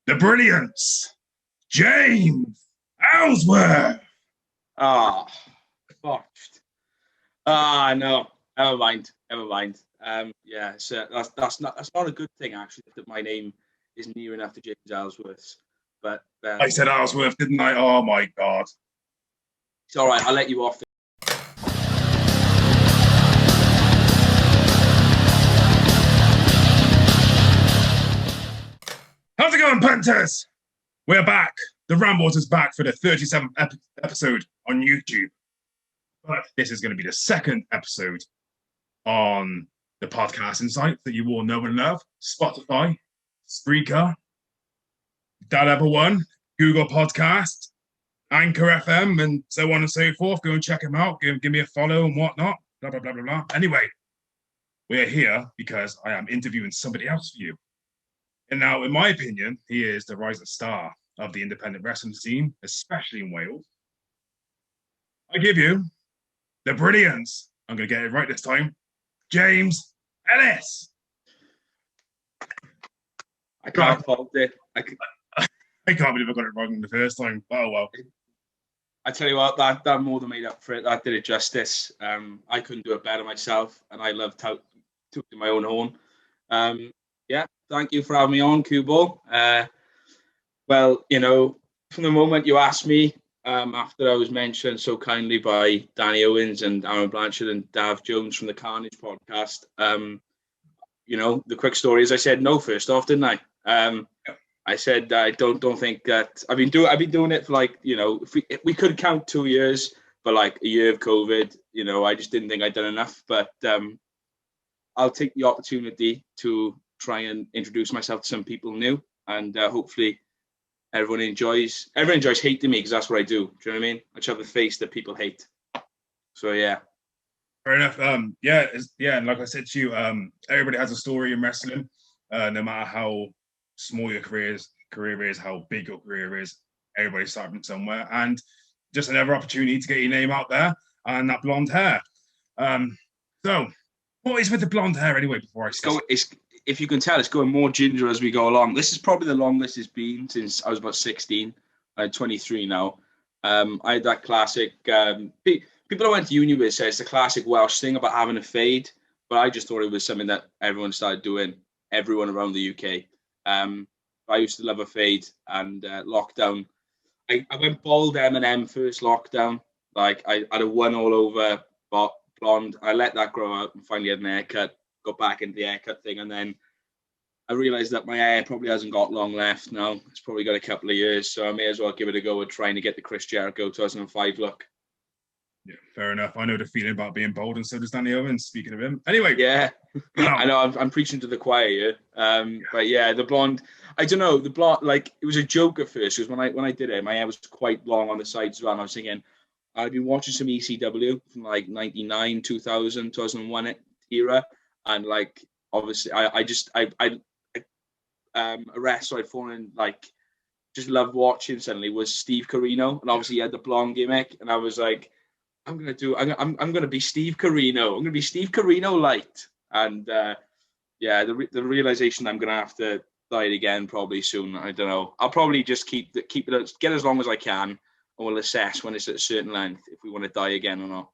the Brilliance, James Ellsworth. Ah, botched. No, never mind. Yeah, so that's not a good thing actually that my name is near enough to James Ellsworth's. But I said Ellsworth, didn't I? Oh my God. It's all right. I'll let you off. How's it going, punters? We're back. The Rambles is back for the 37th episode on YouTube. But this is going to be the second episode on the podcasting site that you all know and love. Spotify, Spreaker, That Ever One, Google Podcast, Anchor FM, and so on and so forth. Go and check them out. Give me a follow and whatnot. Blah, blah, blah, blah, blah. Anyway, we're here because I am interviewing somebody else for you. And now, in my opinion, he is the rising star of the independent wrestling scene, especially in Wales. I give you the Brilliance. I'm going to get it right this time. James Ellis. I can't fault it. I can't believe I got it wrong the first time. Oh, well. I tell you what, that more than made up for it. That did it justice. I couldn't do it better myself, and I love tooting my own horn. Yeah, thank you for having me on, CueBall. Well, you know, from the moment you asked me, after I was mentioned so kindly by Danny Owens and Blanchard and Dav Jones from the Karnage podcast, you know, the quick story is I said no first off, didn't I? I said I don't think that I've been doing it for, like, you know, if we could count 2 years, but like a year of COVID, you know, I just didn't think I'd done enough. But I'll take the opportunity to try and introduce myself to some people new, and hopefully everyone enjoys hating me, because that's what I do. Do you know what I mean? I just have the face that people hate. So yeah. Fair enough. And like I said to you, everybody has a story in wrestling. No matter how small your career is, how big your career is, everybody's starting somewhere. And just another opportunity to get your name out there and that blonde hair. So what is with the blonde hair anyway, before I start? If you can tell, it's going more ginger as we go along. This is probably the longest it's been since I was about 16. I'm 23 now. I had that classic, people I went to uni with say it's the classic Welsh thing about having a fade, but I just thought it was something that everyone started doing, everyone around the UK. I used to love a fade, and lockdown, I went bald M&M first lockdown. Like, I had a one all over blonde. I let that grow out and finally had an haircut. Got back into the haircut thing, and then I realized that my hair probably hasn't got long left now. It's probably got a couple of years, so I may as well give it a go at trying to get the Chris Jericho 2005 look. Yeah, fair enough. I know the feeling about being bold, and so does Danny Owens, speaking of him. Anyway. Yeah, I know I'm preaching to the choir here. But yeah, the blonde, I don't know, the blonde, like, it was a joke at first, because when I did it, my hair was quite long on the sides as well, and I was thinking, I'd been watching some ECW from like 99, 2000, 2001 era. And like, obviously, a wrestler I'd fallen, like, just loved watching suddenly was Steve Corino, and obviously he had the blonde gimmick, and I was like, I'm gonna be Steve Corino. I'm gonna be Steve Corino light, and yeah, the realization I'm gonna have to dye it again probably soon. I don't know. I'll probably just keep it get as long as I can, and we'll assess when it's at a certain length if we want to dye again or not.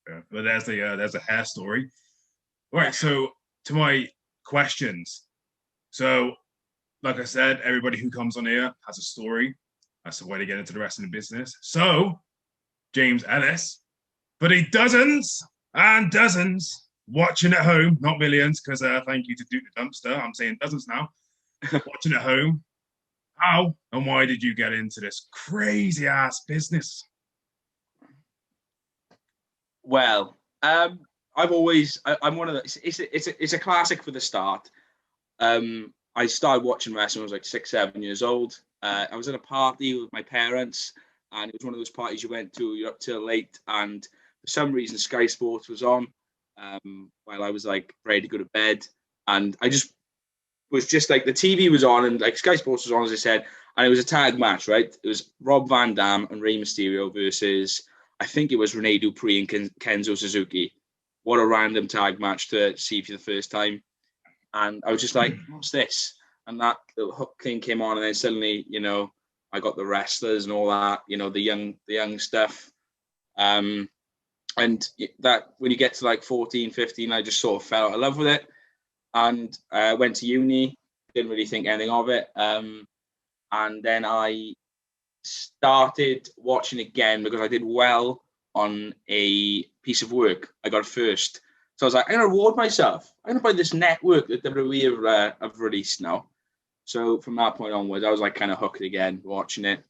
Yeah, but there's the hair story. All right, so to my questions. So, like I said, everybody who comes on here has a story. That's the way to get into the wrestling business. So, James Ellis, but he dozens and dozens watching at home, not millions, because thank you to Duke the Dumpster. I'm saying dozens now. Watching at home. How and why did you get into this crazy ass business? Well, I'm one of the. It's a classic for the start. I started watching wrestling when I was like 6, 7 years old. I was at a party with my parents, and it was one of those parties you went to. You're up till late, and for some reason Sky Sports was on while I was like ready to go to bed, and I just was just like, the TV was on, and like Sky Sports was on, as I said, and it was a tag match, right? It was Rob Van Dam and Rey Mysterio versus, I think it was Rene Dupree and Kenzo Suzuki. What a random tag match to see for the first time. And I was just like, what's this? and that little hook thing came on, and then suddenly, you know, I got the wrestlers and all that, you know, the young stuff. And that when you get to like 14, 15, I just sort of fell out of love with it. And I went to uni, didn't really think anything of it. And then I started watching again because I did well on a piece of work. I got first. So I was like, I'm going to reward myself. I'm going to buy this network that WWE have released now. So from that point onwards, I was like kind of hooked again, watching it.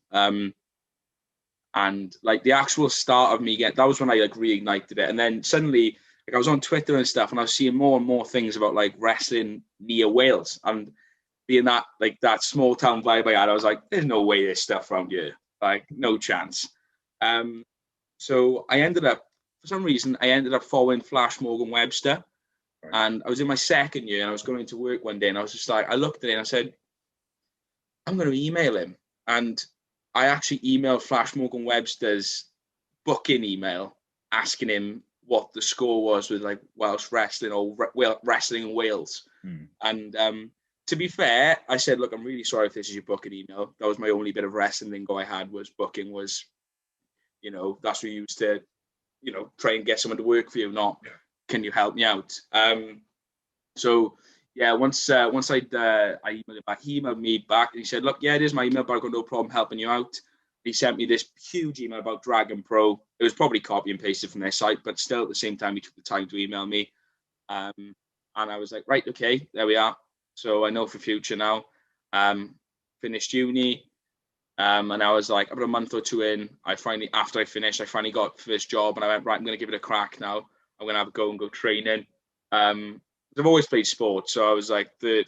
And like the actual start of me that was when I like reignited it. And then suddenly, like I was on Twitter and stuff, and I was seeing more and more things about like wrestling near Wales. And being that like that small town vibe I had, I was like, there's no way there's stuff around here. Like, no chance. So I ended up, for some reason, following Flash Morgan Webster. Right. And I was in my second year, and I was going to work one day, and I was just like, I looked at it and I said, I'm going to email him. And I actually emailed Flash Morgan Webster's booking email asking him what the score was with like Welsh wrestling or wrestling in Wales. And to be fair, I said, look, I'm really sorry if this is your booking email. That was my only bit of wrestling lingo I had was booking was, you know, that's what you used to, you know, try and get someone to work for you, not can you help me out? So yeah, once I emailed it back, he emailed me back and he said, look, yeah, it is my email, but I've got no problem helping you out. He sent me this huge email about Dragon Pro. It was probably copy and pasted from their site, but still at the same time, he took the time to email me. And I was like, right, okay, there we are. So I know for future now. Finished uni. And I was like, about a month or two in, after I finished, I finally got the first job and I went, right, I'm going to give it a crack now. I'm going to have a go and go training. I've always played sports, so I was like the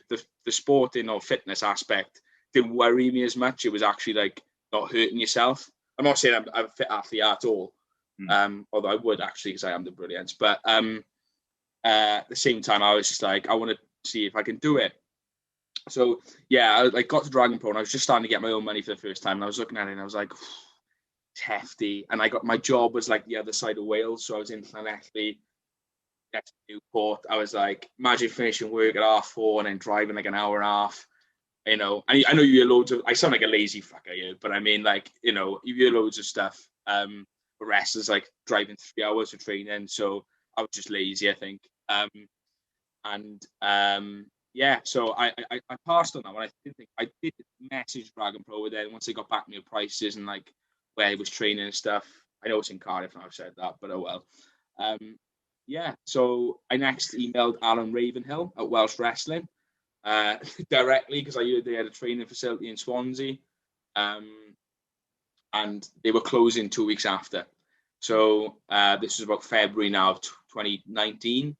sporting or fitness aspect didn't worry me as much. It was actually like not hurting yourself. I'm not saying I'm a fit athlete at all, although I would actually because I am the Brilliance. But at the same time, I was just like, I want to see if I can do it. So yeah, I got to Dragon Pro and I was just starting to get my own money for the first time. And I was looking at it and I was like, it's hefty. And my job was like the other side of Wales, so I was in Llanelli. Next to Newport, I was like, imagine finishing work at 4:30 and then driving like an hour and a half, you know. And I know you hear loads of, I sound like a lazy fucker here, but I mean, like, you know, you hear loads of stuff. The rest is like driving 3 hours for training, so I was just lazy, I think. Yeah, so I passed on that one. I did message Dragon Pro, but then once they got back me with prices and like where I was training and stuff, I know it's in Cardiff and I've said that, but oh well. Yeah, so I next emailed Alan Ravenhill at Welsh Wrestling directly because I heard they had a training facility in Swansea, and they were closing 2 weeks after. So this was about February now of 2019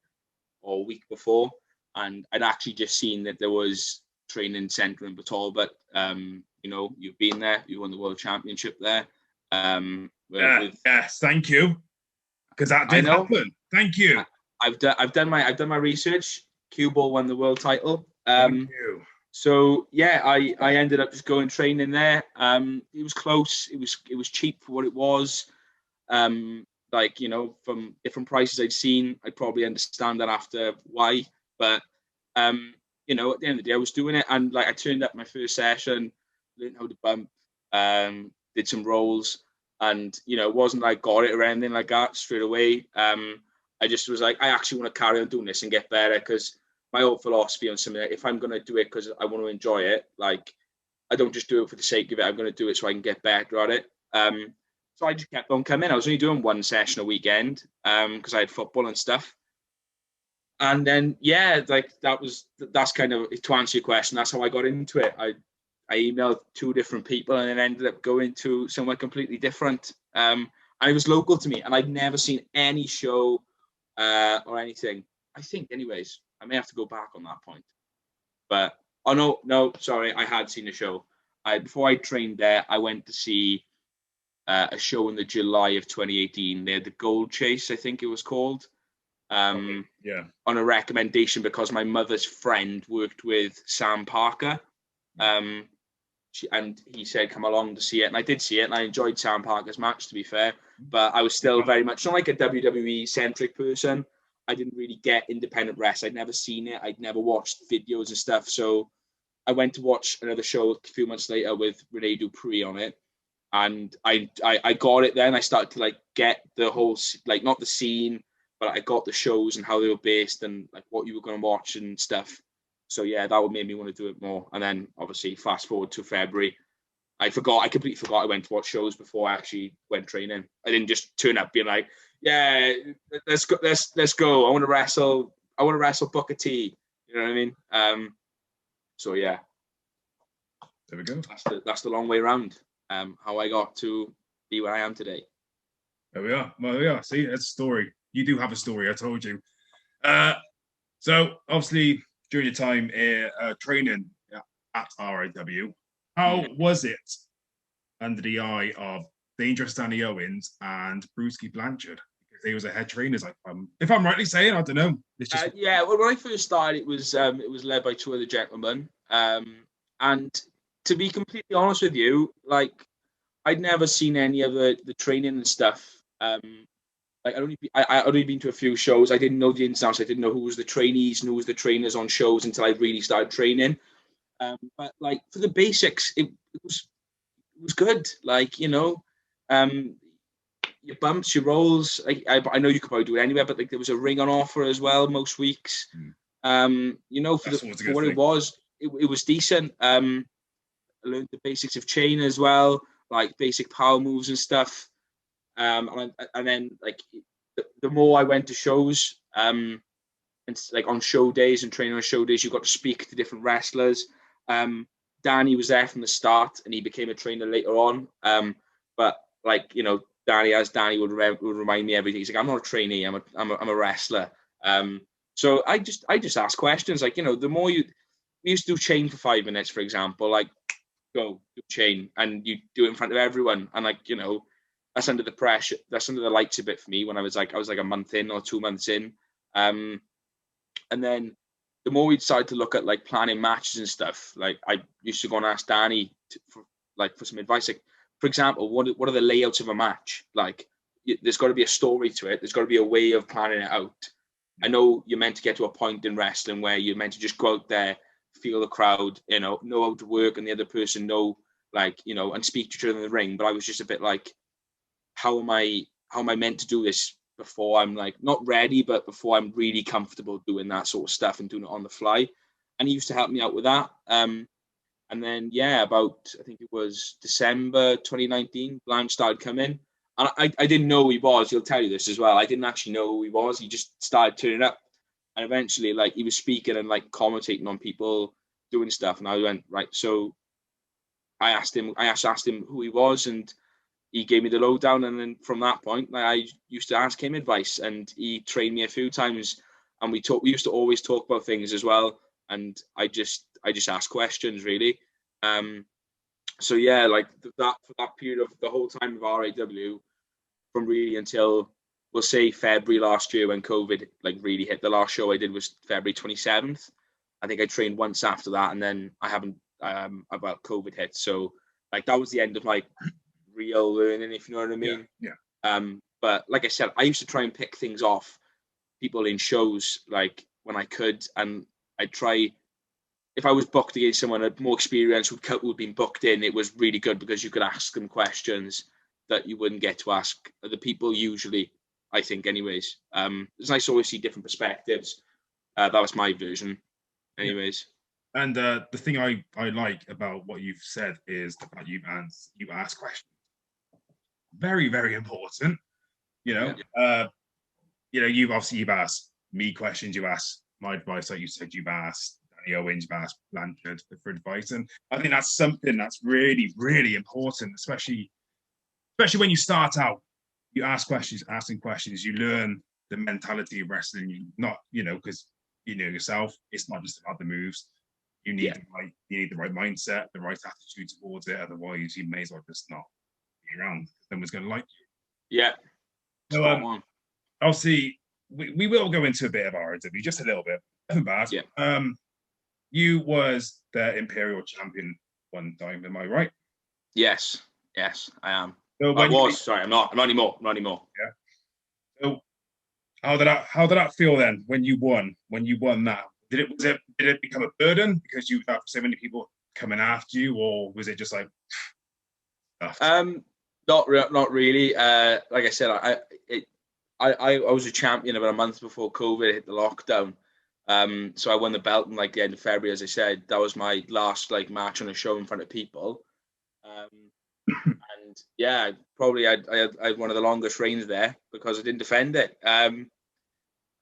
or a week before, and I'd actually just seen that there was training centre in Talbot. You know, you've been there, you won the World Championship there. Yes, thank you. Because that did happen. Thank you. I've done my research. CueBall won the world title. Thank you. So yeah, I ended up just going training there. It was close. It was cheap for what it was. Like, you know, from different prices I'd seen, I'd probably understand that after why. But you know, at the end of the day, I was doing it, and like I turned up my first session, learned how to bump, did some rolls. And, you know, it wasn't like got it or anything like that straight away. I just was like, I actually want to carry on doing this and get better, because my whole philosophy on something, if I'm going to do it because I want to enjoy it, like, I don't just do it for the sake of it. I'm going to do it so I can get better at it. So I just kept on coming. I was only doing one session a weekend because I had football and stuff. And then, yeah, like that's kind of, to answer your question, that's how I got into it. I emailed 2 different people and then ended up going to somewhere completely different. And it was local to me, and I'd never seen any show or anything. I think, anyways, I may have to go back on that point. But, oh, no, sorry, I had seen a show. Before I trained there, I went to see a show in the July of 2018. They had the Gold Chase, I think it was called. On a recommendation because my mother's friend worked with Sam Parker. And he said, come along to see it. And I did see it, and I enjoyed Sam Parker's match, to be fair. But I was still very much not like a WWE-centric person. I didn't really get independent wrestling. I'd never seen it. I'd never watched videos and stuff. So I went to watch another show a few months later with Rene Dupree on it, and I got it then. I started to like get the whole, like, not the scene, but I got the shows and how they were based and like what you were going to watch and stuff. So yeah, that would make me want to do it more. And then obviously fast forward to February, I completely forgot I went to watch shows before I actually went training. I didn't just turn up being like, yeah, let's go. I want to wrestle Booker T. You know what I mean? So yeah, there we go. That's the long way around. How I got to be where I am today. There we are. Well, yeah. See, it's a story. You do have a story. I told you. So obviously during your time training at RIW, how was it under the eye of Dangerous Danny Owens and Brewski Blanchard? Because he was a head trainer, if I'm rightly saying, I don't know. It's just... yeah, well, when I first started, it was led by two other gentlemen. And to be completely honest with you, like, I'd never seen any of the training and stuff. Like, I'd only been to a few shows. I didn't know the ins and outs. I didn't know who was the trainees and who was the trainers on shows until I really started training. But like, for the basics, it was good. Like, you know, your bumps, your rolls. I know you could probably do it anywhere, but like, there was a ring on offer as well most weeks. You know, for what it was, it was decent. I learned the basics of chain as well, like basic power moves and stuff. And then like the more I went to shows, and like on show days and training on show days, you got to speak to different wrestlers. Danny was there from the start, and he became a trainer later on. But like, you know, Danny would remind me everything. He's like, I'm not a trainee, I'm a wrestler. So I just ask questions. Like, you know, the more we used to do chain for 5 minutes, for example, like, go do chain, and you do it in front of everyone, and like, you know, that's under the pressure, that's under the lights a bit for me when I was like a month in or 2 months in. And then the more we decided to look at like planning matches and stuff, like I used to go and ask Danny for some advice. Like, for example, what are the layouts of a match? Like, there's got to be a story to it. There's got to be a way of planning it out. I know you're meant to get to a point in wrestling where you're meant to just go out there, feel the crowd, you know how to work, and the other person know, like, you know, and speak to each other in the ring. But I was just a bit like, how am I meant to do this before I'm like not ready, but before I'm really comfortable doing that sort of stuff and doing it on the fly? And he used to help me out with that. And then about, I think it was December 2019, Blanchard started coming. And I didn't know who he was. He'll tell you this as well. I didn't actually know who he was. He just started turning up. And eventually, like, he was speaking and like commentating on people doing stuff. And I went, right. So I asked him who he was, and he gave me the lowdown. And then from that point, like, I used to ask him advice, and he trained me a few times. And we used to always talk about things as well. And I just asked questions, really. So yeah, like that, for that period of the whole time of RAW, from really until, we'll say, February last year, when COVID like really hit. The last show I did was February 27th. I think I trained once after that, and then I haven't, about COVID hit. So like, that was the end of my real learning, if you know what I mean. Yeah. But like I said, I used to try and pick things off people in shows, like, when I could, and I'd try, if I was booked against someone more experienced who'd been booked in, it was really good because you could ask them questions that you wouldn't get to ask the people usually, I think, anyways. It's nice to always see different perspectives. That was my version, anyways. Yeah. And the thing I like about what you've said is the fact you ask questions. Very, very important. You know, you've asked me questions, you asked my advice, like you said, you've asked Danny Owens, you've asked Blanchard for advice. And I think that's something that's really, really important, especially when you start out. You ask questions, asking questions, you learn the mentality of wrestling. Because you know yourself, it's not just about the moves. You need the right mindset, the right attitude towards it. Otherwise, you may as well just not be around. No one's going to like you. Yeah. So obviously, we will go into a bit of ROW, just a little bit. Nothing bad. Yeah. You was the Imperial Champion one time, am I right? Yes, I am. So I'm not anymore. Yeah. So how did that feel then when you won? When you won that, did did it become a burden because you have so many people coming after you, or was it just like? Not really. Like I said, I was a champion about a month before COVID hit the lockdown. So I won the belt in like the end of February, as I said. That was my last like match on a show in front of people. And yeah, probably I had one of the longest reigns there because I didn't defend it.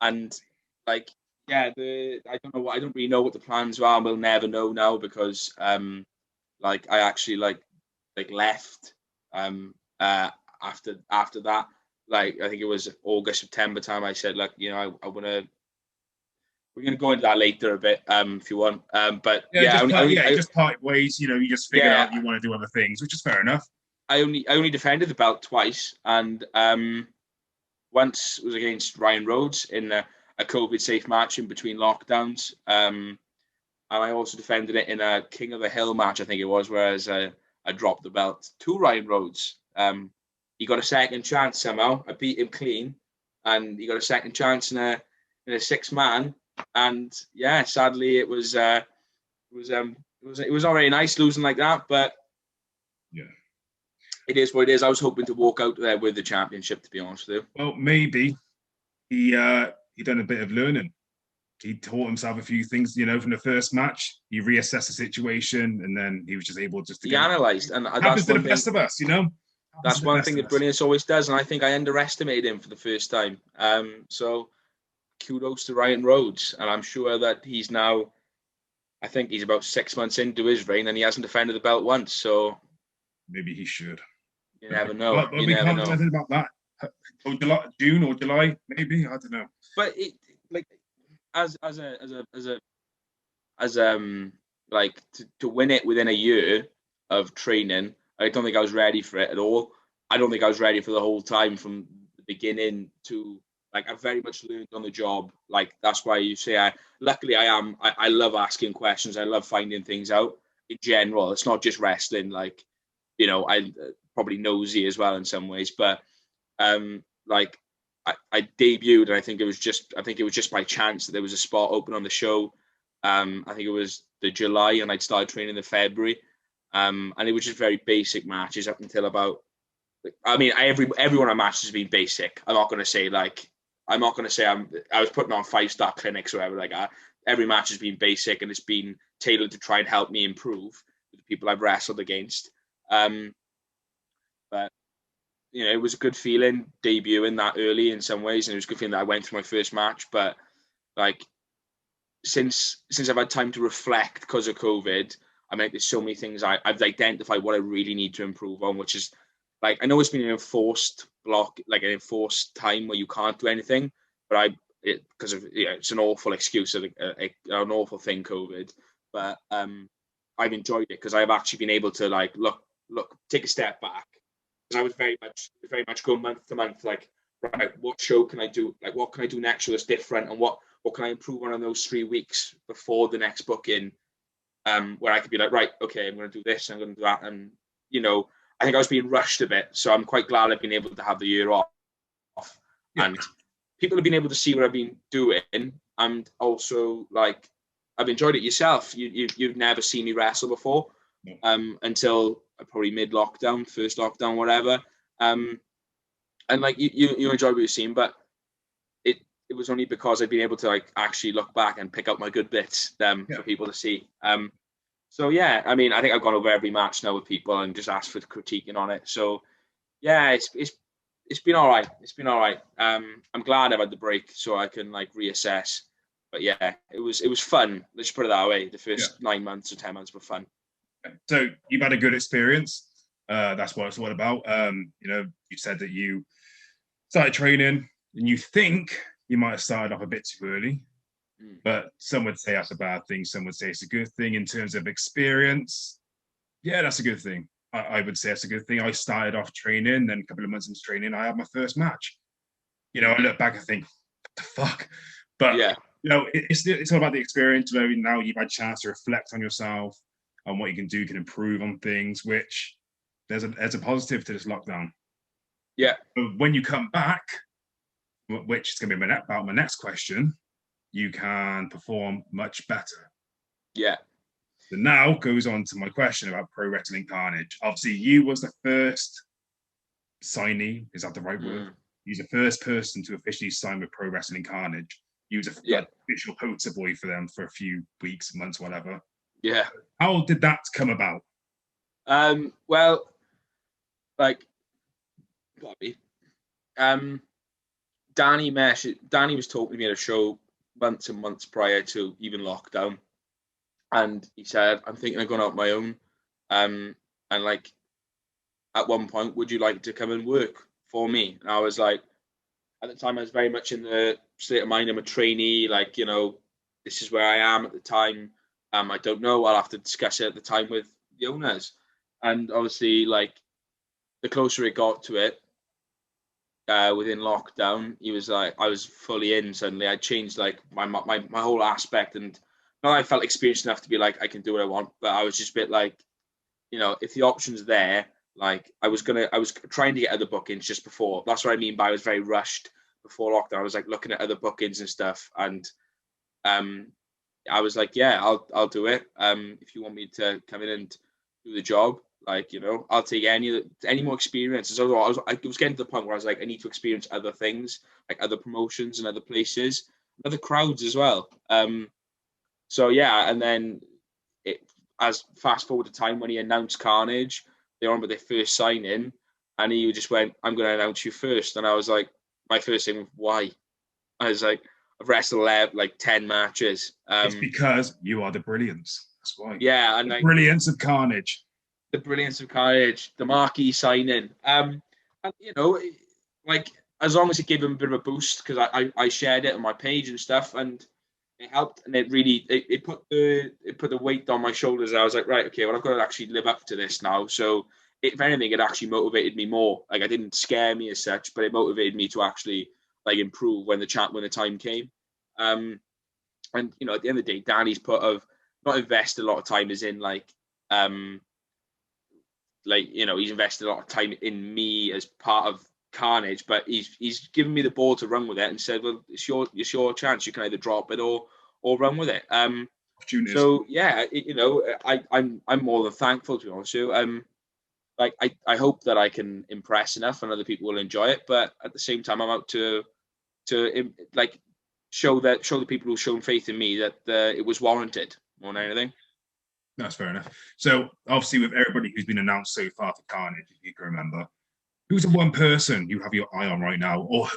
And like, yeah, I don't really know what the plans are. We'll never know now because like I actually like left after that. Like I think it was August, September time. I said, like, you know, we're gonna go into that later a bit, if you want. But just part ways. You know, you just figured out you want to do other things, which is fair enough. I only defended the belt twice, and once was against Ryan Rhodes in a COVID safe match in between lockdowns. And I also defended it in a King of the Hill match, I think it was, whereas I dropped the belt to Ryan Rhodes. He got a second chance somehow. I beat him clean, and he got a second chance in a 6-man. And yeah, sadly, it was not very nice losing like that, but yeah, it is what it is. I was hoping to walk out there with the championship, to be honest with you. Well, maybe he done a bit of learning. He taught himself a few things, you know, from the first match. He reassessed the situation, and then he was just able to. He analysed, and happens to the best of us, you know. That's one thing that Brilliance always does, and I think I underestimated him for the first time. So kudos to Ryan Rhodes, and I'm sure that he's now, I think he's about 6 months into his reign, and he hasn't defended the belt once. So maybe he should. You never know. But we can't do anything about that. June or July, maybe, I don't know. But it, like, as like to win it within a year of training, I don't think I was ready for it at all. I don't think I was ready for the whole time from the beginning to, like, I very much learned on the job. Like, that's why you say I love asking questions. I love finding things out in general. It's not just wrestling. Like, you know, I probably nosy as well in some ways, but like I debuted, and I think it was just by chance that there was a spot open on the show. I think it was the July, and I'd started training in February. And it was just very basic matches up until about, I mean, every one of my matches has been basic. I'm not going to say I was putting on 5-star clinics or whatever like that. Every match has been basic, and it's been tailored to try and help me improve with the people I've wrestled against. But you know, it was a good feeling debuting that early in some ways, and it was a good feeling that I went through my first match. But like, since I've had time to reflect because of COVID, I mean, there's so many things I've identified what I really need to improve on, which is, like, I know it's been an enforced block, like an enforced time where you can't do anything, but because of, you know, it's an awful excuse, an awful thing, COVID. But I've enjoyed it because I've actually been able to, like, look, take a step back. Because I was very much going month to month, like, right, what show can I do? Like, what can I do next show that's different, and what can I improve on in those 3 weeks before the next booking? Where I could be like, right, okay, I'm going to do this, I'm going to do that, and, you know, I think I was being rushed a bit, so I'm quite glad I've been able to have the year off, and people have been able to see what I've been doing, and also, like, I've enjoyed it yourself. You've never seen me wrestle before, until probably mid-lockdown, first lockdown, whatever, and like you enjoyed what you've seen, but it was only because I'd been able to, like, actually look back and pick out my good bits for people to see. So yeah, I mean, I think I've gone over every match now with people and just asked for critiquing on it. So yeah, it's been all right. It's been all right. I'm glad I've had the break so I can, like, reassess. But yeah, it was fun. Let's put it that way. The first 9 months or 10 months were fun. So you've had a good experience. That's what it's all about. You know, you said that you started training, and you think you might have started off a bit too early, but some would say that's a bad thing. Some would say it's a good thing in terms of experience. Yeah, that's a good thing. I would say it's a good thing. I started off training, then a couple of months into training, I had my first match. You know, I look back and think, what the fuck? But yeah, you know, it's all about the experience. You know, now you've had a chance to reflect on yourself, on what you can do, can improve on things, which there's a positive to this lockdown. Yeah. But when you come back, which is going to be about my next question, you can perform much better. Yeah. So now goes on to my question about Pro Wrestling Karnage. Obviously, you was the first signee. Is that the right word? You was the first person to officially sign with Pro Wrestling Karnage. You was an official poster boy for them for a few weeks, months, whatever. Yeah. How did that come about? Well, like, Bobby, Danny was talking to me at a show months and months prior to even lockdown, and he said, "I'm thinking of going out my own, and like, at one point, would you like to come and work for me?" And I was like, at the time, I was very much in the state of mind. I'm a trainee, like, you know, this is where I am at the time. I don't know. I'll have to discuss it at the time with the owners. And obviously, like, the closer it got to it, within lockdown, he was like, I was fully in suddenly. I changed like my whole aspect, and not I felt experienced enough to be like, I can do what I want, but I was just a bit like, you know, if the option's there, like I was trying to get other bookings just before. That's what I mean by I was very rushed before lockdown. I was like looking at other bookings and stuff, and I was like, yeah, I'll do it. If you want me to come in and do the job, like, you know, I'll take any more experiences. So I was getting to the point where I was like, I need to experience other things, like other promotions and other places, other crowds as well. So yeah, and then as fast forward to time when he announced Karnage, they were on with their first signing, and he just went, "I'm going to announce you first." And I was like, my first thing, why? I was like, I've wrestled like 10 matches. It's because you are the Brilliance. That's why. Yeah, and the Brilliance of Karnage. The Brilliance of Karnage, the marquee signing. And you know, like, as long as it gave him a bit of a boost, because I shared it on my page and stuff, and it helped, and it really it put the weight on my shoulders. I was like, right, okay, well, I've got to actually live up to this now. So if anything, it actually motivated me more. Like, it didn't scare me as such, but it motivated me to actually like improve when the time came. And you know, at the end of the day, Danny's not invested a lot of time as in like you know, he's invested a lot of time in me as part of Karnage, but he's given me the ball to run with it and said, well, it's your chance. You can either drop it or run with it. So yeah, you know, I'm more than thankful, to be honest with you. Like, I hope that I can impress enough and other people will enjoy it, but at the same time, I'm out to like show the people who've shown faith in me that it was warranted more than anything. That's fair enough. So obviously, with everybody who's been announced so far for Karnage, if you can remember, who's the one person you have your eye on right now, or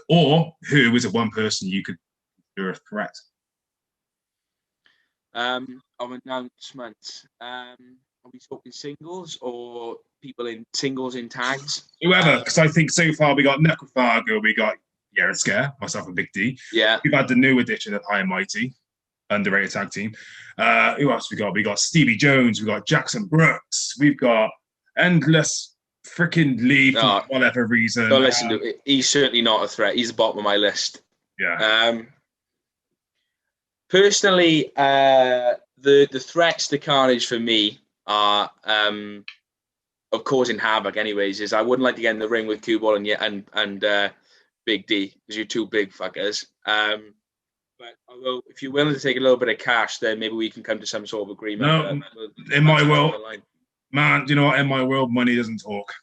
who is the one person you could do a threat? Of announcements. Are we talking singles or people in singles in tags? Whoever, because I think so far we got Knuckle Fargo, we got Garrett Scare, myself and Big D. Yeah. We've had the new edition of High and Mighty, underrated tag team. Who else we got? We got Stevie Jones, we got Jackson Brooks, we've got Endless freaking Lee for whatever reason. Don't listen to it. He's certainly not a threat. He's the bottom of my list. Yeah. Personally, the threats to Karnage for me are of causing havoc. Anyways, is I wouldn't like to get in the ring with CueBall and Big D, because you're two big fuckers. But although if you're willing to take a little bit of cash, then maybe we can come to some sort of agreement. No, in my world, man, you know what? In my world, money doesn't talk.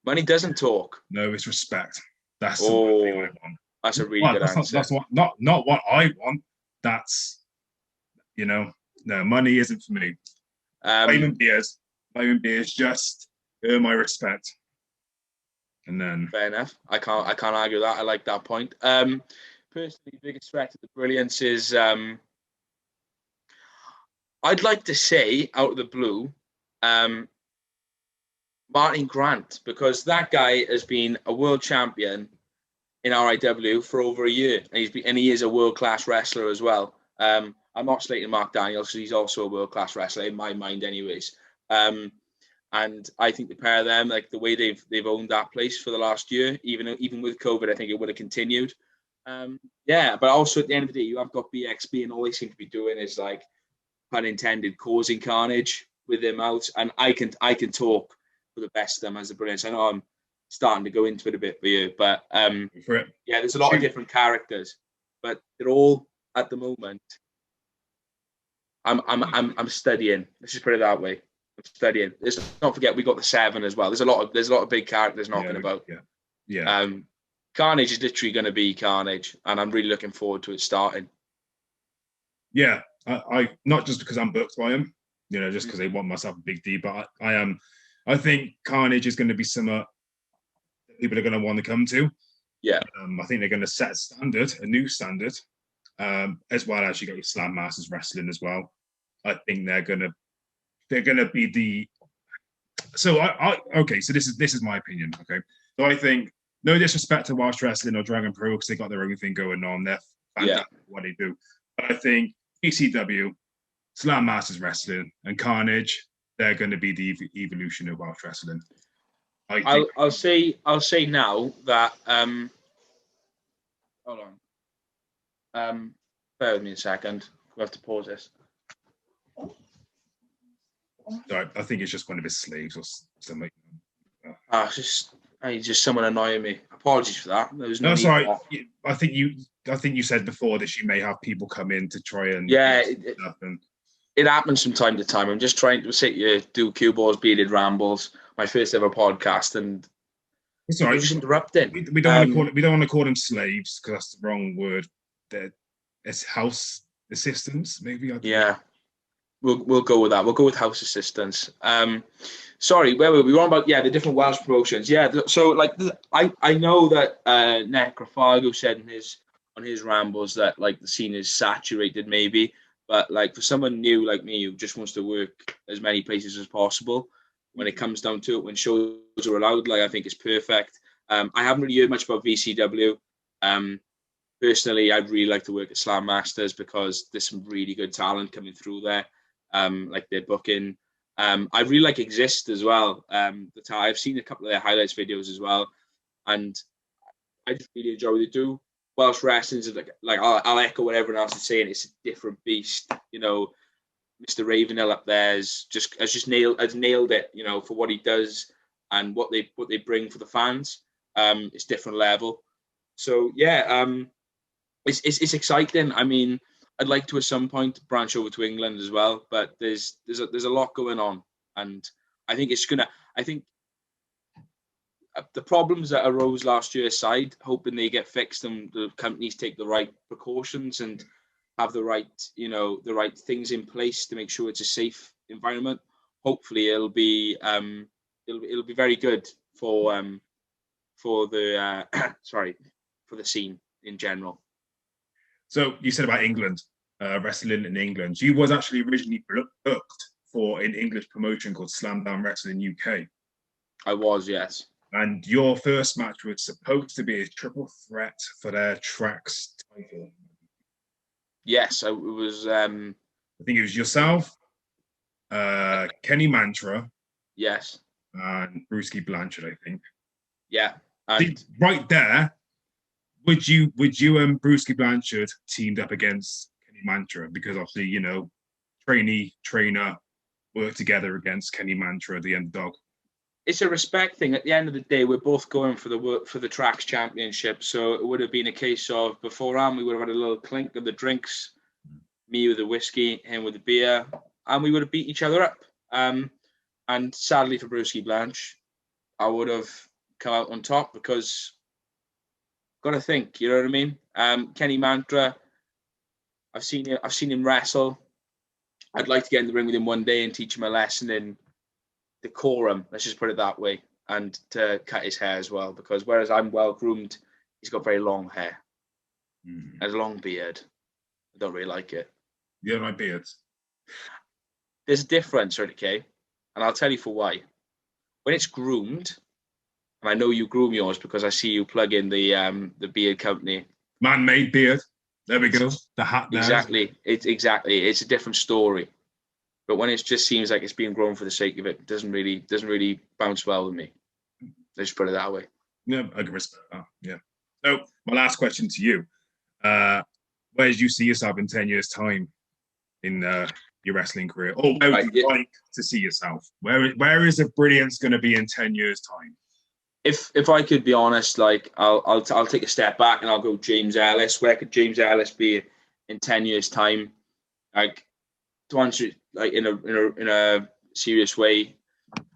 Money doesn't talk. No, it's respect. That's the one thing I want. That's a really good answer. That's not what I want. That's, you know, no, money isn't for me. Not even beers, just earn my respect. And then fair enough. I can't argue that. I like that point. Personally, the biggest threat to the Brilliance is I'd like to say out of the blue, Martin Grant, because that guy has been a world champion in RIW for over a year, and he is a world-class wrestler as well. I'm not slating Mark Daniels, because he's also a world-class wrestler in my mind, anyways. And I think the pair of them, like the way they've owned that place for the last year, even with COVID, I think it would have continued. But also at the end of the day, you have got BXB, and all they seem to be doing is, like, pun intended, causing carnage with their mouths. And I can talk for the best of them as the Brilliance. I know I'm starting to go into it a bit for you, but there's a lot of different characters, but they're all at the moment, I'm studying. Let's just put it that way. I'm studying. Let's not forget we got the 7 as well. There's a lot of big characters knocking about. Yeah. Karnage is literally going to be Karnage, and I'm really looking forward to it starting. Yeah, I not just because I'm booked by him, just because they want myself a big D, but I am. I think Karnage is going to be something that people are going to want to come to. Yeah. I think they're going to set a new standard, as well as you got your Slam Masters wrestling as well. I think they're gonna be the. So okay. So this is my opinion. Okay, so I think no disrespect to Welsh Wrestling or Dragon Pro because they got their own thing going on. They're fantastic at what they do, but I think ECW, Slam Masters Wrestling, and Karnage, they're going to be the evolution of Welsh Wrestling. I'll say now that hold on. Bear with me a second. We have to pause this. Sorry, I think it's just one of his slaves or something. Just someone annoying me. Apologies for that. There was no sorry. I think you said before that you may have people come in to try and it happens from time to time. I'm just trying to sit here, do CueBall's Bearded Rambles, my first ever podcast, and sorry, just interrupting. We don't want to call them slaves because that's the wrong word. It's house assistants, maybe. We'll go with that. We'll go with house assistants. Sorry, where were we? We were on about the different Welsh promotions. Yeah, so like I know that Necrofago said on his rambles that like the scene is saturated maybe, but like for someone new like me who just wants to work as many places as possible, when it comes down to it, when shows are allowed, like I think it's perfect. I haven't really heard much about VCW. Personally, I'd really like to work at Slam Masters because there's some really good talent coming through there. Like their booking. I really like Exist as well. I've seen a couple of their highlights videos as well, and I just really enjoy what they do. Welsh wrestling is like I'll echo what everyone else is saying. It's a different beast, Mr. Ravenhill up there has nailed it, for what he does and what they bring for the fans. It's different level. So it's exciting. I mean, I'd like to at some point branch over to England as well, but there's a lot going on, and I think the problems that arose last year aside, hoping they get fixed and the companies take the right precautions and have the right things in place to make sure it's a safe environment. Hopefully, it'll be very good for the for the scene in general. So you said about England, wrestling in England. You was actually originally booked for an English promotion called Slam Down Wrestling UK. I was, yes. And your first match was supposed to be a triple threat for their Tracks title. Yes, it was. I think it was yourself, Kenny Mantra. Yes. And Brewski Blanchard, I think. Yeah. Right there, would you and Brewski Blanchard teamed up against Kenny Mantra? Because obviously, trainer work together against Kenny Mantra, the underdog. It's a respect thing. At the end of the day, we're both going for the Tracks Championship. So it would have been a case of beforehand, we would have had a little clink of the drinks, me with the whiskey, him with the beer, and we would have beat each other up. And sadly for Brewski Blanch, I would have come out on top because got to think, you know what I mean? Kenny Mantra, I've seen him wrestle. I'd like to get in the ring with him one day and teach him a lesson in decorum, let's just put it that way, and to cut his hair as well, because whereas I'm well groomed, he's got very long hair and a long beard. I don't really like it. You don't like beards? There's a difference, right, okay? And I'll tell you for why. When it's groomed, and I know you groom yours because I see you plug in the beard company. Man-made beard. There we go. The hat there. Exactly. It's a different story. But when it just seems like it's being grown for the sake of it, doesn't really bounce well with me. Let's just put it that way. Yeah, I can respect that. Yeah. So my last question to you: where do you see yourself in 10 years' time in your wrestling career, or where would you like to see yourself? Where is the Brilliance going to be in 10 years' time? If I could be honest, like I'll take a step back and I'll go James Ellis. Where could James Ellis be in 10 years' time, like, to answer like in a serious way,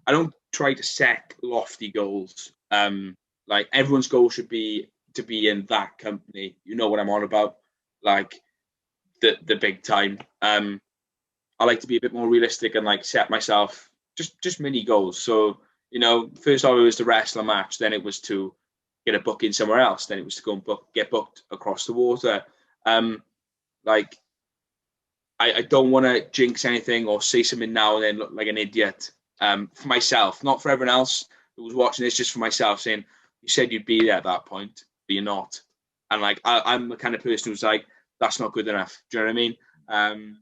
I don't try to set lofty goals. Like, everyone's goal should be to be in that company. You know what I'm on about, like the big time. I like to be a bit more realistic and like set myself just mini goals. So, you know, first off, it was to wrestle a match, then it was to get a booking somewhere else, then it was to go and get booked across the water. Like, I don't want to jinx anything or say something now and then look like an idiot. For myself, not for everyone else who was watching this, just for myself, saying, you said you'd be there at that point, but you're not. And like, I'm the kind of person who's like, that's not good enough. Do you know what I mean?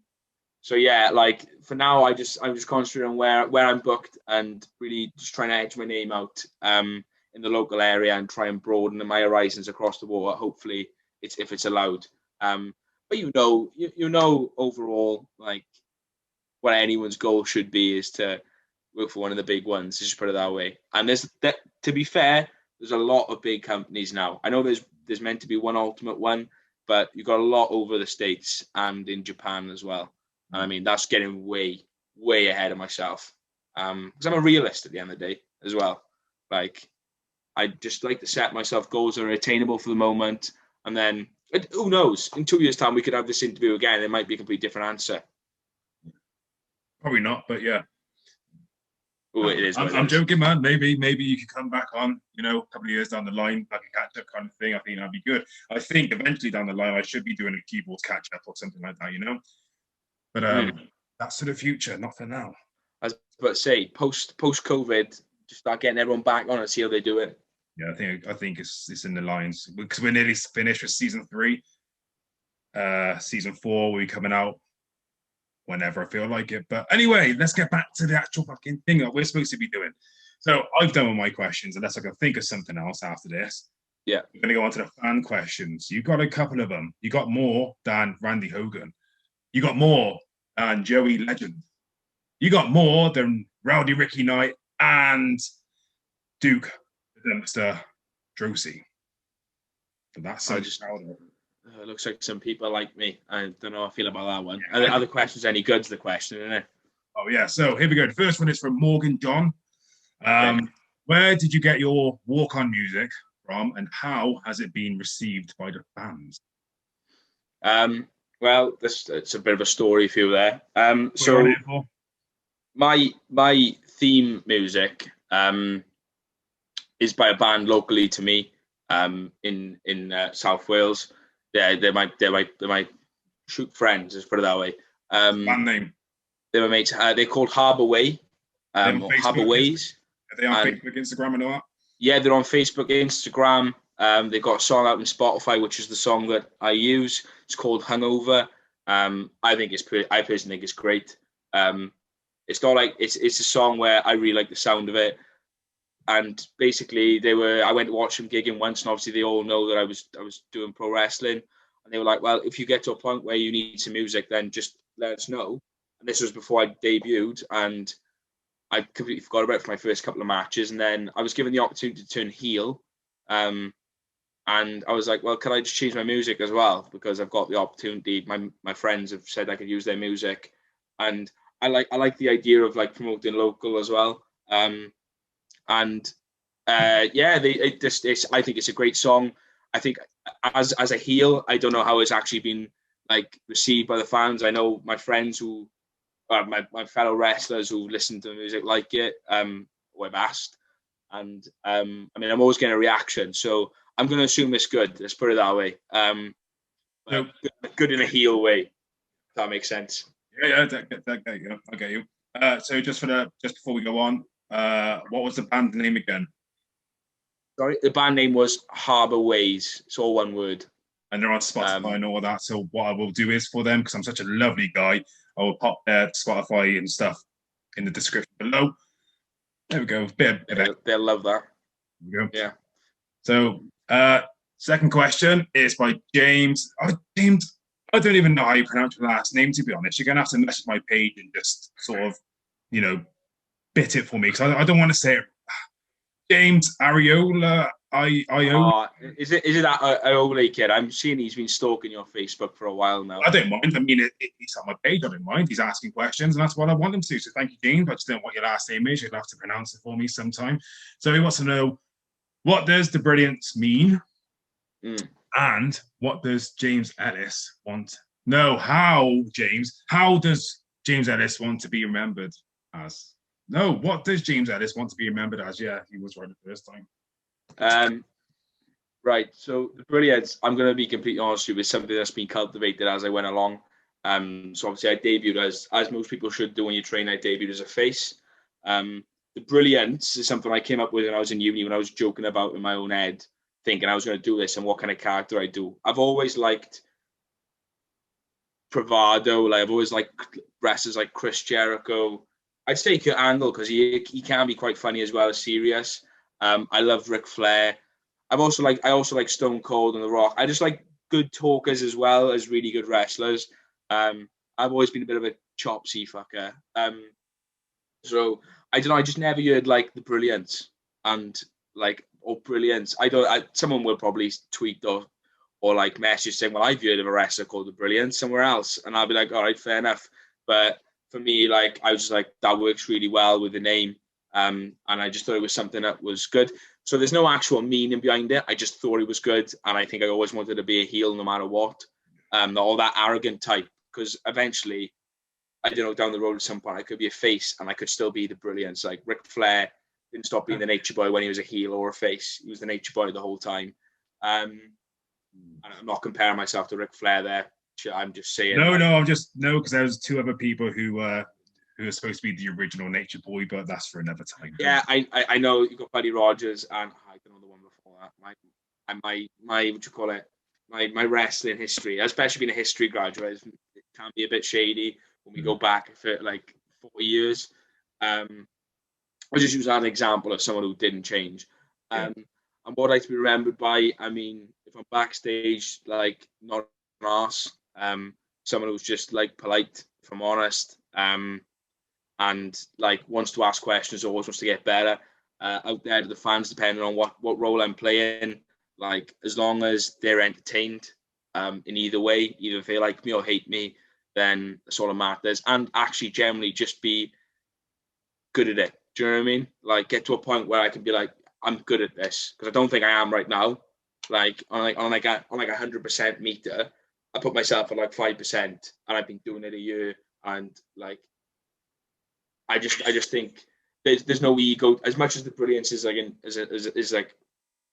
So yeah, like, for now, I'm just concentrating on where I'm booked and really just trying to edge my name out in the local area and try and broaden my horizons across the water. Hopefully, if it's allowed. But you know, overall, like, what anyone's goal should be is to work for one of the big ones. Just put it that way. And to be fair, there's a lot of big companies now. I know there's meant to be one ultimate one, but you've got a lot over the States and in Japan as well. And I mean, that's getting way, way ahead of myself. Because I'm a realist at the end of the day as well. Like, I just like to set myself goals that are attainable for the moment, and then who knows? In 2 years' time, we could have this interview again. It might be a completely different answer. Probably not, but yeah. Oh, it is. I'm joking, man. Maybe you could come back on, you know, a couple of years down the line, like a catch-up kind of thing. I think that'd be good. I think eventually down the line, I should be doing a CueBall's catch-up or something like that, you know. But that's for the future, not for now. I was about to say, post-COVID, just start getting everyone back on and see how they do it. Yeah, I think it's in the lines, because we're nearly finished with season 3. Season 4 will be coming out whenever I feel like it. But anyway, let's get back to the actual fucking thing that we're supposed to be doing. So I've done all my questions, unless I can think of something else after this. Yeah. We're going to go on to the fan questions. You got a couple of them. You got more than Randy Hogan. You got more than Joey Legend. You got more than Rowdy Ricky Knight and Duke the Dumpster Drosy. So that's it looks like some people like me. I don't know how I feel about that one. Yeah. Are the questions any good to the question, isn't it? Oh, yeah. So here we go. The first one is from Morgan John. Where did you get your walk-on music from, and how has it been received by the fans? Well, it's a bit of a story for you there. So my theme music is by a band locally to me in South Wales. Yeah, they're my shoot friends. Let's put it that way. Band name. They're my mates. They're called Harbour Way. Harbour Ways. Are they on Facebook, Instagram, and all that? Yeah, they're on Facebook, Instagram. They've got a song out on Spotify, which is the song that I use. It's called Hungover. I personally think it's great. It's not like it's a song where I really like the sound of it. And basically, I went to watch them gigging once, and obviously they all know that I was doing pro wrestling. And they were like, well, if you get to a point where you need some music, then just let us know. And this was before I debuted, and I completely forgot about it for my first couple of matches. And then I was given the opportunity to turn heel. And I was like, well, could I just change my music as well? Because I've got the opportunity. My friends have said I could use their music. And I like the idea of like promoting local as well. I think it's a great song. I think as a heel, I don't know how it's actually been like received by the fans. I know my friends my fellow wrestlers who listen to the music like it, or have asked. And I'm always getting a reaction. So I'm going to assume it's good. Let's put it that way. Good in a heel way, if that makes sense. Yeah, I get you. So just before we go on, what was the band name again? Sorry, the band name was Harbour Ways. It's all one word. And they're on Spotify and all that. So what I will do is for them, because I'm such a lovely guy, I will pop their Spotify and stuff in the description below. There we go. They'll love that. There we go. Yeah. So second question is by James. James, I don't even know how you pronounce your last name, to be honest. You're going to have to message my page and just sort of, bit it for me, because I don't want to say it. James Ariola Is it that Ole kid? I'm seeing he's been stalking your Facebook for a while now. I don't mind. I mean, he's on my page. I don't mind. He's asking questions, and that's what I want him to. So thank you, James. I just don't know what your last name is. You'll have to pronounce it for me sometime. So he wants to know, what does the Brilliance mean? And what does James Ellis want? No, how does James Ellis want to be remembered as? No, what does James Ellis want to be remembered as? Yeah, he was right the first time. Right, so the Brilliance, I'm going to be completely honest with you, is something that's been cultivated as I went along. So obviously I debuted as most people should do when you train, I debuted as a face. The Brilliance is something I came up with when I was in uni, when I was joking about in my own head, thinking I was going to do this and what kind of character I do. I've always liked bravado, like I've always liked wrestlers like Chris Jericho. I'd say Kurt Angle, because he can be quite funny as well as serious. I love Ric Flair. I also like Stone Cold and The Rock. I just like good talkers as well as really good wrestlers. I've always been a bit of a chopsy fucker. So I don't know. I just never heard like the Brilliance or Brilliance. Someone will probably tweet or like message saying, "Well, I've heard of a wrestler called the Brilliance somewhere else," and I'll be like, "All right, fair enough." But for me, like I was just like, that works really well with the name, and I just thought it was something that was good. So there's no actual meaning behind it. I just thought it was good, and I think I always wanted to be a heel no matter what, or that arrogant type. Because eventually, I don't know, down the road at some point, I could be a face, and I could still be the Brilliance. Like Ric Flair didn't stop being the Nature Boy when he was a heel or a face. He was the Nature Boy the whole time. And I'm not comparing myself to Ric Flair there. I'm just saying. Because there was two other people who are supposed to be the original Nature Boy, but that's for another time. Yeah, I know you've got Buddy Rogers, and I don't know the one before that. My what do you call it? My wrestling history, especially being a history graduate, it can be a bit shady when we go back for like 40 years. I just use that as an example of someone who didn't change. And what I'd like to be remembered by, I mean, if I'm backstage, like not an arse, someone who's just like polite, if I'm honest, and like wants to ask questions, always wants to get better. Out there to the fans, depending on what role I'm playing, like as long as they're entertained in either way, either if they like me or hate me, then that's all that matters. And actually generally just be good at it. Do you know what I mean? Like get to a point where I can be like, I'm good at this, because I don't think I am right now. Like on a 100% meter, I put myself at like 5%, and I've been doing it a year, and like I just think there's no ego. As much as the Brilliance is like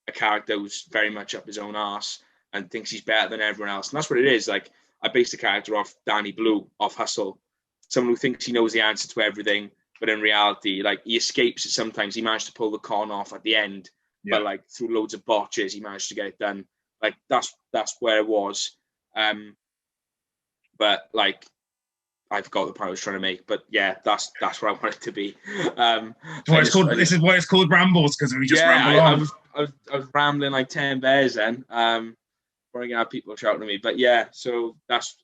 a character who's very much up his own arse and thinks he's better than everyone else, and that's what it is. Like I based the character off Danny Blue, off Hustle, someone who thinks he knows the answer to everything, but in reality, like he escapes it sometimes. He managed to pull the con off at the end, but like through loads of botches, he managed to get it done. Like that's where it was. But like I forgot the point I was trying to make. But yeah, that's where I want it to be. This is why it's called Rambles, because we just ramble on. I was rambling like 10 bears then. Before I have people shouting at me. But yeah, so that's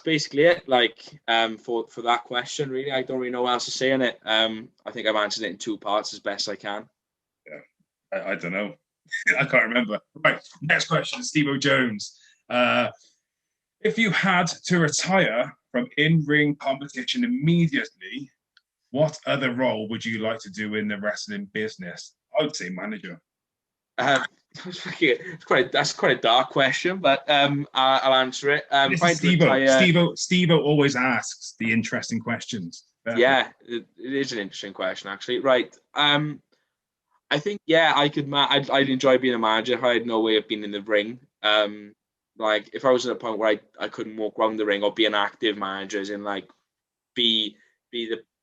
basically it. Like for that question, really, I don't really know what else to say on it. I think I've answered it in 2 parts as best I can. Yeah, I don't know. I can't remember. Right, next question, Steve-O Jones. If you had to retire from in-ring competition immediately, what other role would you like to do in the wrestling business? I would say manager. That's quite a dark question, but I'll answer it. Steve-O always asks the interesting questions. Yeah, it is an interesting question, actually. Right. I think, I'd enjoy being a manager if I had no way of being in the ring. Like if I was at a point where I couldn't walk around the ring, or be an active manager, as in like be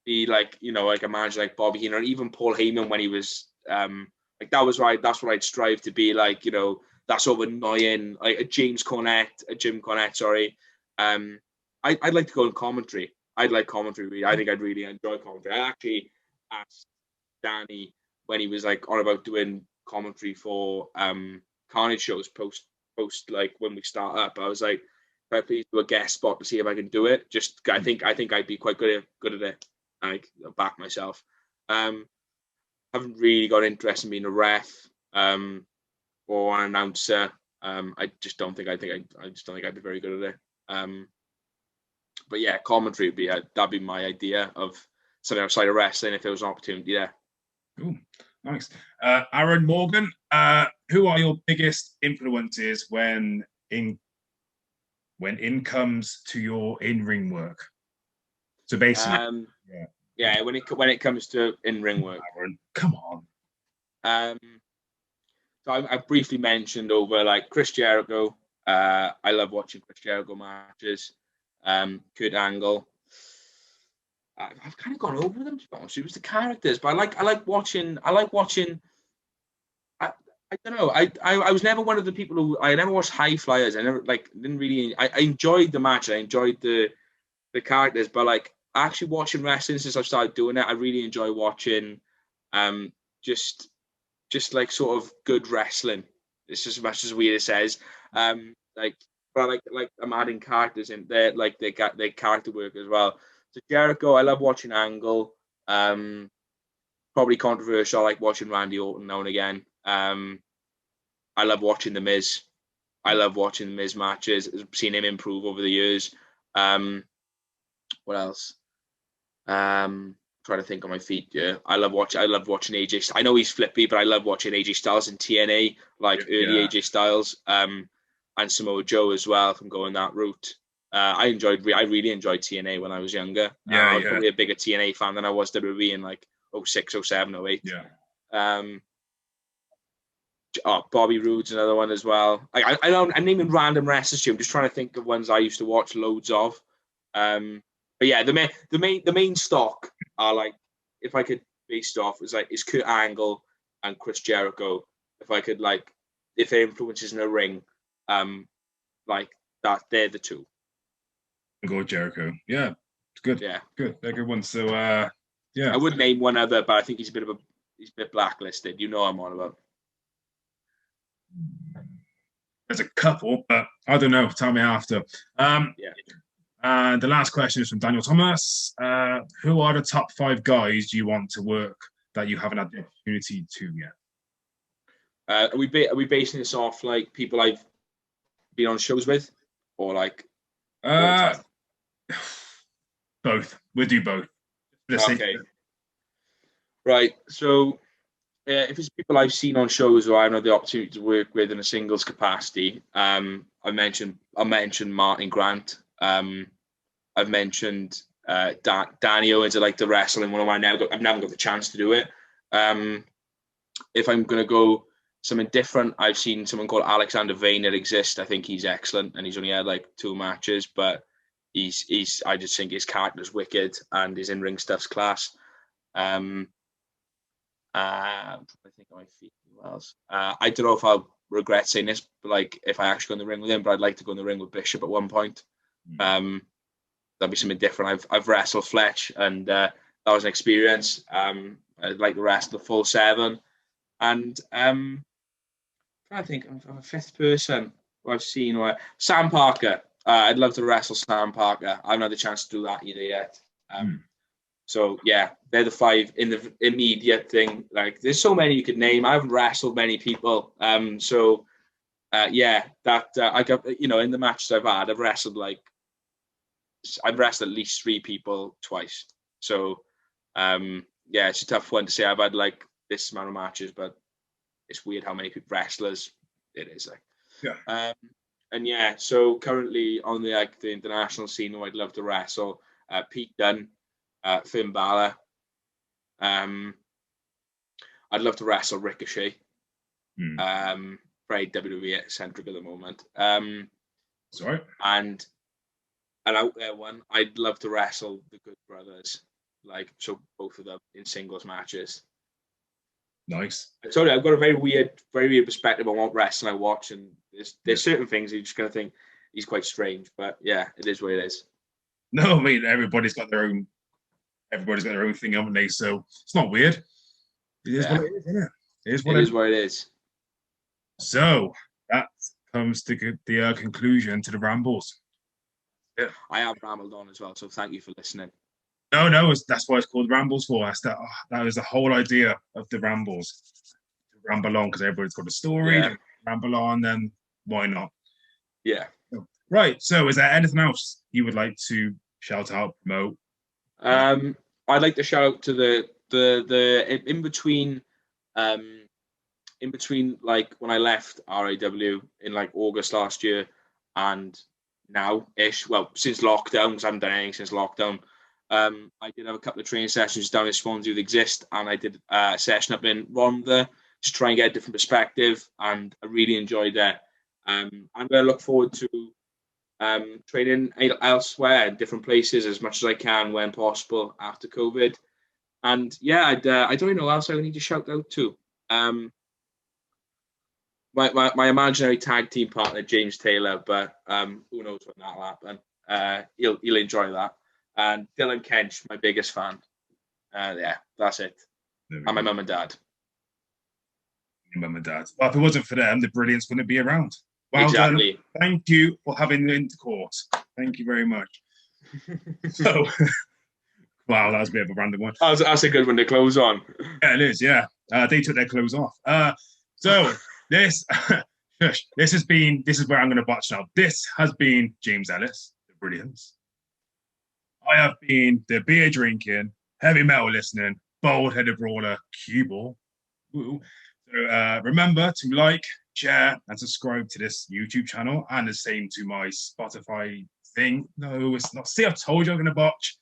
like, you know, like a manager like Bobby Heenan, or even Paul Heyman when he was like that was right. That's what I'd strive to be like, you know, that sort of annoying, like a Jim Cornette, sorry. I'd like to go in commentary. I'd like commentary, really. I think I'd really enjoy commentary. I actually asked Danny when he was like on about doing commentary for Karnage shows post like when we start up. I was like, can I please do a guest spot to see if I can do it? Just I think I'd be quite good at it. Like I'll back myself. Haven't really got interest in being a ref. or an announcer. I just don't think I'd be very good at it. But yeah, commentary would be that'd be my idea of something outside of wrestling if there was an opportunity there. Cool, nice. Aaron Morgan, who are your biggest influences when in comes to your in-ring work? So basically, when it comes to in-ring work, Aaron, come on. So I've briefly mentioned over like Chris Jericho. I love watching Chris Jericho matches. Kurt Angle. I've kind of gone over them, to be honest. It was the characters, but I like watching. I don't know. I was never one of the people who I never watched high flyers. I never didn't really. I enjoyed the match. I enjoyed the characters, but like actually watching wrestling since I've started doing it, I really enjoy watching just like sort of good wrestling. It's just as much as weird as it says. But I'm adding characters in there, like they got their character work as well. So Jericho, I love watching Angle. Probably controversial, I like watching Randy Orton now and again. I love watching The Miz. I love watching The Miz matches. I've seen him improve over the years. What else? Trying to think on my feet. Yeah, I love watching AJ. I know he's flippy, but I love watching AJ Styles in TNA, like early AJ Styles, and Samoa Joe as well. If I'm going that route, I really enjoyed TNA when I was younger. I was probably a bigger TNA fan than I was WWE in like 06, 07, 08. Yeah. Bobby Roode's another one as well. I'm naming random wrestlers. I'm just trying to think of ones I used to watch loads of. But yeah, the main stock are like, if I could base it off, is Kurt Angle and Chris Jericho. If I could if their influences in the ring, like that, they're the two. Go Jericho. Yeah, it's good. Yeah, good. They're good ones. So yeah, I would name one other, but I think he's a bit blacklisted. You know I'm on about. There's a couple, but I don't know. Tell me after. The last question is from Daniel Thomas. Who are the top 5 guys you want to work that you haven't had the opportunity to yet? Are we basing this off like people I've been on shows with, or like both? We'll do both. Okay. Right. So if it's people I've seen on shows or I've had the opportunity to work with in a singles capacity, I'll mention Martin Grant. I've mentioned Danny Owens. I like to wrestle in one of my I've never got the chance to do it. If I'm going to go something different, I've seen someone called Alexander Vane that exists. I think he's excellent, and he's only had like 2 matches, but I just think his character's wicked and his in-ring stuff's class. I'm trying to think of my feet. Who else? I don't know if I'll regret saying this, but like if I actually go in the ring with him, but I'd like to go in the ring with Bishop at one point. That'd be something different. I've wrestled Fletch, and that was an experience. I'd like to wrestle the full 7, and I'm trying to think of a 5th person who I've seen. Sam Parker. I'd love to wrestle Sam Parker. I haven't had the chance to do that either yet. So yeah, they're the 5 in the immediate thing. Like, there's so many you could name. I haven't wrestled many people. I got, in the matches I've had, I've wrestled at least 3 people twice. So it's a tough one to say. I've had like this amount of matches, but it's weird how many wrestlers it is. So currently on the international scene, who I'd love to wrestle, Pete Dunne, Finn Balor. I'd love to wrestle Ricochet. Very WWE centric at the moment. Sorry. And an out there one, I'd love to wrestle the Good Brothers, so both of them in singles matches. Nice. Sorry, I've got a very weird perspective on what wrestling I watch, and there's certain things you're just gonna think he's quite strange, but yeah, it is what it is. No, I mean everybody's got their own thing, haven't they? So it's not weird. It is what it is, isn't it? It is what it is. So that comes to the conclusion to the rambles. Yeah. I have rambled on as well, so thank you for listening. No, that's why it's called Rambles for us. That was the whole idea of the rambles. ramble on because everybody's got a story. Yeah. Ramble on, then why not? Yeah. Right. So, is there anything else you would like to shout out, promote? I'd like to shout out to the in between like when I left RAW in like August last year and now-ish, well, since lockdown, because I haven't done anything since lockdown. I did have a couple of training sessions down in Swansea with Exist, and I did a session up in Rhondda to try and get a different perspective, and I really enjoyed that. I'm going to look forward to training elsewhere in different places as much as I can when possible after COVID. And yeah, I don't even know what else I need to shout out to. My imaginary tag team partner, James Taylor, but who knows when that'll happen. He'll enjoy that. And Dylan Kench, my biggest fan. Yeah, that's it. And my mum and dad. Your mum and dad. Well, if it wasn't for them, the Brilliance wouldn't be around. Well Exactly. done. Thank you for having the intercourse. Thank you very much. So, wow, that was a bit of a random one. That's a good one to close on. Yeah, it is. Yeah, they took their clothes off. So this is where I'm going to botch now. This has been James Ellis, the Brilliance. I have been the beer drinking, heavy metal listening, bald-headed brawler, CueBall. So remember to like, share, and subscribe to this YouTube channel, and the same to my Spotify thing. No, it's not. See, I've told you I'm going to botch.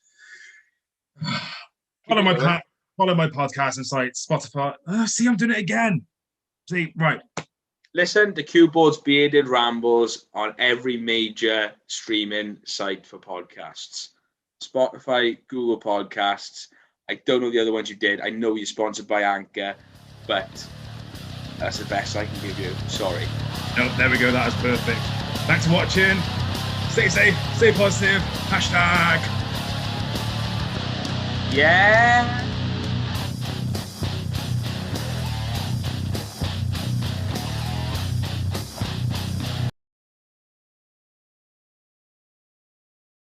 Follow my podcast and site, Spotify. See, I'm doing it again. See, right. Listen to CueBall's Bearded Rambles on every major streaming site for podcasts. Spotify, Google Podcasts. I don't know the other ones you did. I know you're sponsored by Anchor, but that's the best I can give you. Sorry. Nope, there we go. That is perfect. Thanks for watching. Stay safe, stay positive. #. Yeah.